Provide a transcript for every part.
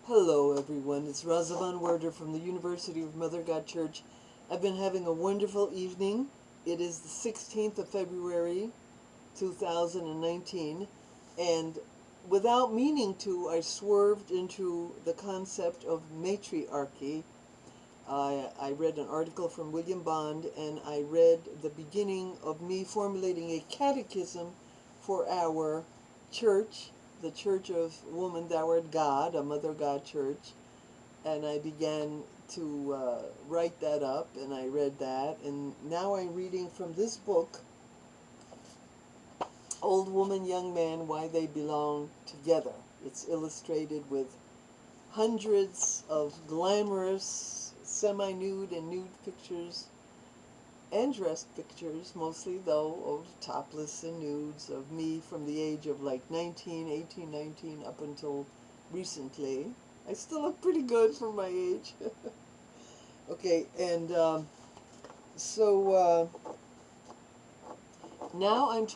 Hello everyone, it's Razavan Werder from the University of Mother God Church. I've been having a wonderful evening. It is the 16th of February 2019, and without meaning to, I swerved into the concept of matriarchy. I read an article from William Bond, and I read the beginning of me formulating a catechism for our church, the Church of Woman Thou Art God, a Mother God church, and I began to write that up, and I read that, and now I'm reading from this book, Old Woman, Young Man, Why They Belong Together. It's illustrated with hundreds of glamorous, semi-nude and nude pictures, and dressed pictures, mostly though, of topless and nudes of me from the age of like 19, 18, 19 up until recently. I still look pretty good for my age. Okay, and now I'm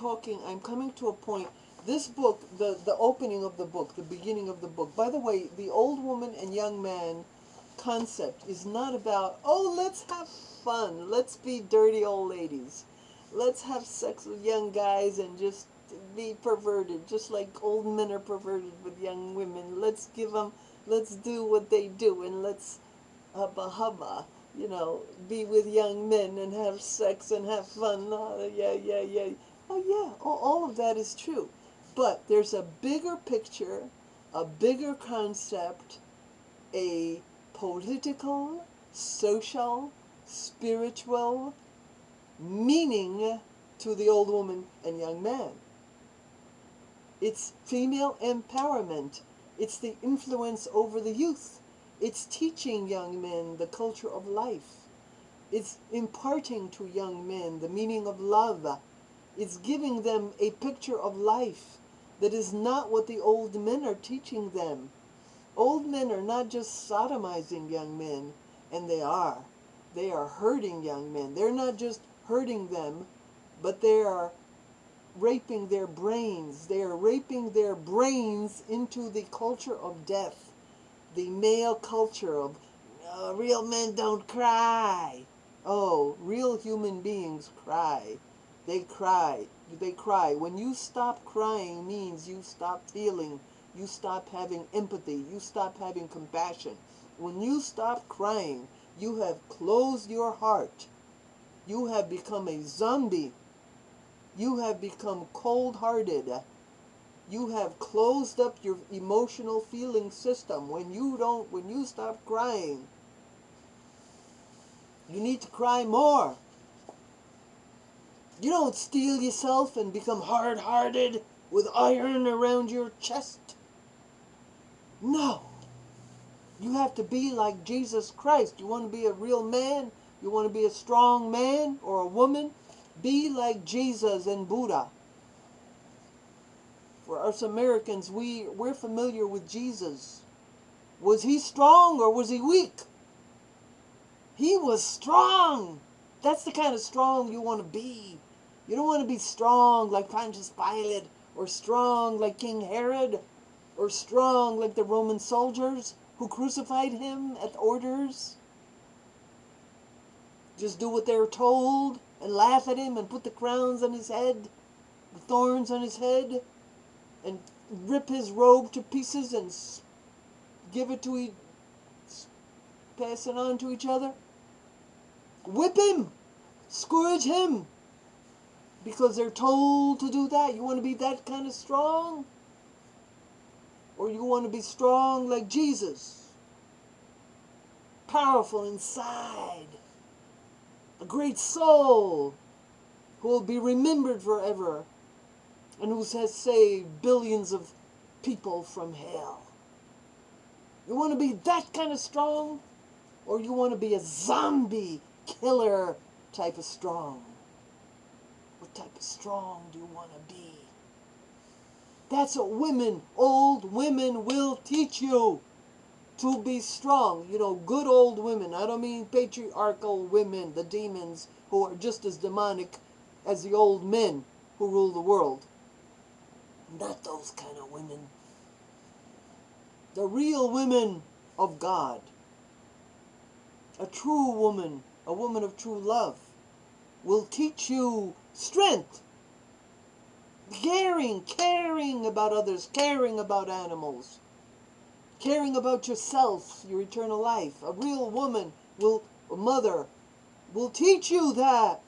coming to a point. This book, the opening of the book, the beginning of the book, by the way, the old woman and young man concept is not about, oh, let's have fun, let's be dirty old ladies, let's have sex with young guys and just be perverted, just like old men are perverted with young women. Let's do what they do, and let's hubba hubba, be with young men and have sex and have fun. Yeah. Oh yeah, all of that is true. But there's a bigger picture, a bigger concept, a political, social, spiritual meaning to the old woman and young man. It's female empowerment. It's the influence over the youth. It's teaching young men the culture of life. It's imparting to young men the meaning of love. It's giving them a picture of life that is not what the old men are teaching them. Old men are not just sodomizing young men, and they are. They are hurting young men. They're not just hurting them, but they are raping their brains. They are raping their brains into the culture of death, the male culture of real men don't cry. Oh, real human beings cry. They cry. They cry. When you stop crying means you stop feeling. You stop having empathy. You stop having compassion. When you stop crying, you have closed your heart. You have become a zombie. You have become cold-hearted. You have closed up your emotional feeling system. When you stop crying, you need to cry more. You don't steel yourself and become hard-hearted with iron around your chest. No. You have to be like Jesus Christ. You want to be a real man? You want to be a strong man or a woman? Be like Jesus and Buddha. For us Americans, we're familiar with Jesus. Was he strong or was he weak? He was strong. That's the kind of strong you want to be. You don't want to be strong like Pontius Pilate, or strong like King Herod, or strong like the Roman soldiers who crucified him at orders. Just do what they were told and laugh at him and put the crowns on his head, the thorns on his head, and rip his robe to pieces and give it to pass it on to each other. Whip him, scourge him, because they're told to do that. You want to be that kind of strong? Or you want to be strong like Jesus? Powerful inside. A great soul who will be remembered forever and who has saved billions of people from hell. You want to be that kind of strong? Or you want to be a zombie killer type of strong? What type of strong do you want to be? That's what women, old women, will teach you. To be strong. You know, good old women. I don't mean patriarchal women, the demons who are just as demonic as the old men who rule the world. Not those kind of women. The real women of God. A true woman, a woman of true love, will teach you strength, caring about others, caring about animals, caring about yourself, your eternal life. A real woman a mother, will teach you that.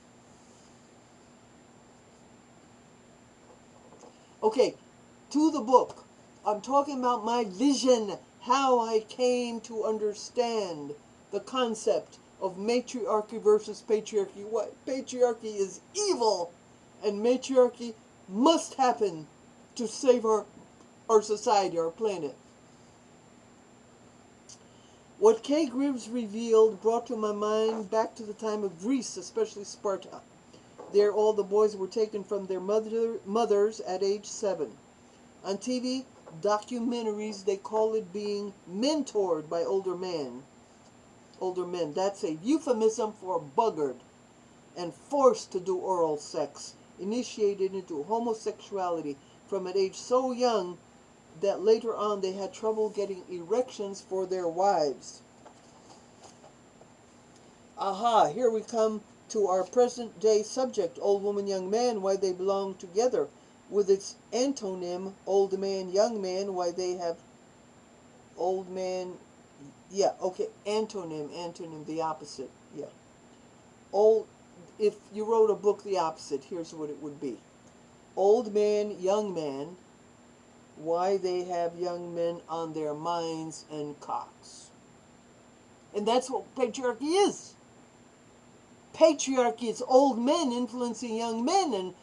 Okay, to the book. I'm talking about my vision, how I came to understand the concept of matriarchy versus patriarchy. What patriarchy is evil, and matriarchy must happen to save our society, our planet. What Kay Gribbs revealed brought to my mind back to the time of Greece, especially Sparta. There all the boys were taken from their mothers at age 7. On TV documentaries, they call it being mentored by older men. That's a euphemism for buggered and forced to do oral sex, initiated into homosexuality from an age so young that later on they had trouble getting erections for their wives. Aha, here we come to our present day subject, old woman, young man, why they belong together, with its antonym, old man, young man, why they have old man, yeah, okay, antonym, the opposite, yeah. If you wrote a book the opposite, here's what it would be. Old man, young man, why they have young men on their minds and cocks. And that's what patriarchy is. Patriarchy is old men influencing young men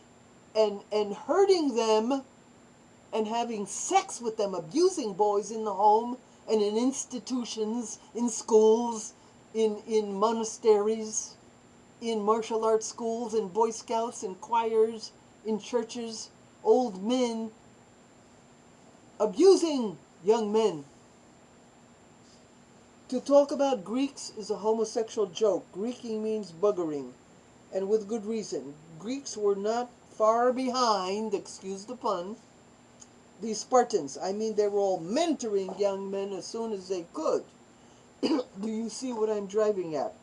and hurting them and having sex with them, abusing boys in the home and in institutions, in schools, in monasteries, in martial arts schools, in Boy Scouts, in choirs, in churches. Old men abusing young men. To talk about Greeks is a homosexual joke. Greeking means buggering, and with good reason. Greeks were not far behind, excuse the pun, the Spartans. I mean, they were all mentoring young men as soon as they could. Do you see what I'm driving at?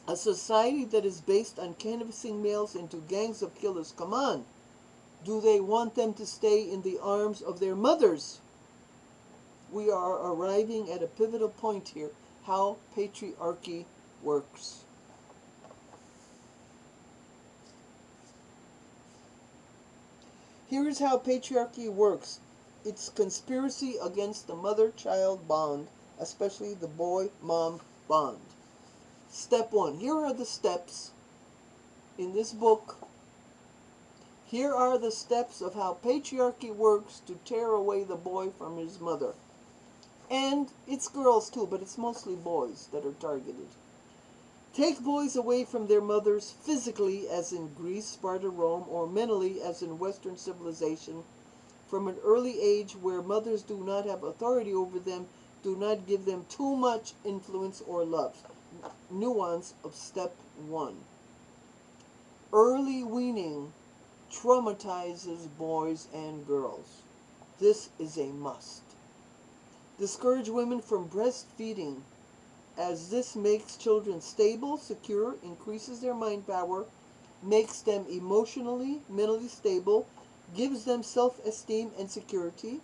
A society that is based on canvassing males into gangs of killers. Come on. Do they want them to stay in the arms of their mothers? We are arriving at a pivotal point here, how patriarchy works. Here is how patriarchy works. It's conspiracy against the mother-child bond, especially the boy-mom bond. Step 1. Here are the steps in this book. Here are the steps of how patriarchy works to tear away the boy from his mother. And it's girls too, but it's mostly boys that are targeted. Take boys away from their mothers physically, as in Greece, Sparta, Rome, or mentally, as in Western civilization. From an early age where mothers do not have authority over them, do not give them too much influence or love. Nuance of step 1. Early weaning traumatizes boys and girls. This is a must. Discourage women from breastfeeding, as this makes children stable, secure, increases their mind power, makes them emotionally, mentally stable, gives them self-esteem and security.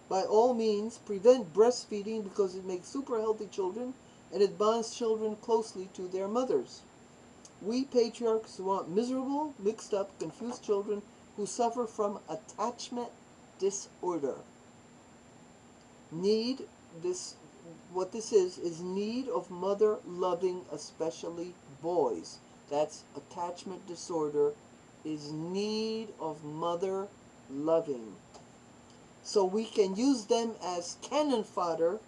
By all means, prevent breastfeeding because it makes super healthy children and it bonds children closely to their mothers. We patriarchs want miserable, mixed up, confused children who suffer from attachment disorder. What this is need of mother loving, especially boys. That's attachment disorder, is need of mother loving. So we can use them as cannon fodder,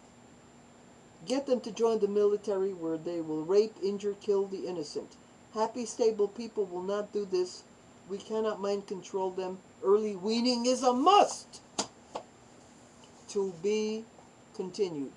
get them to join the military where they will rape, injure, kill the innocent. Happy, stable people will not do this. We cannot mind control them. Early weaning is a must. To be continued.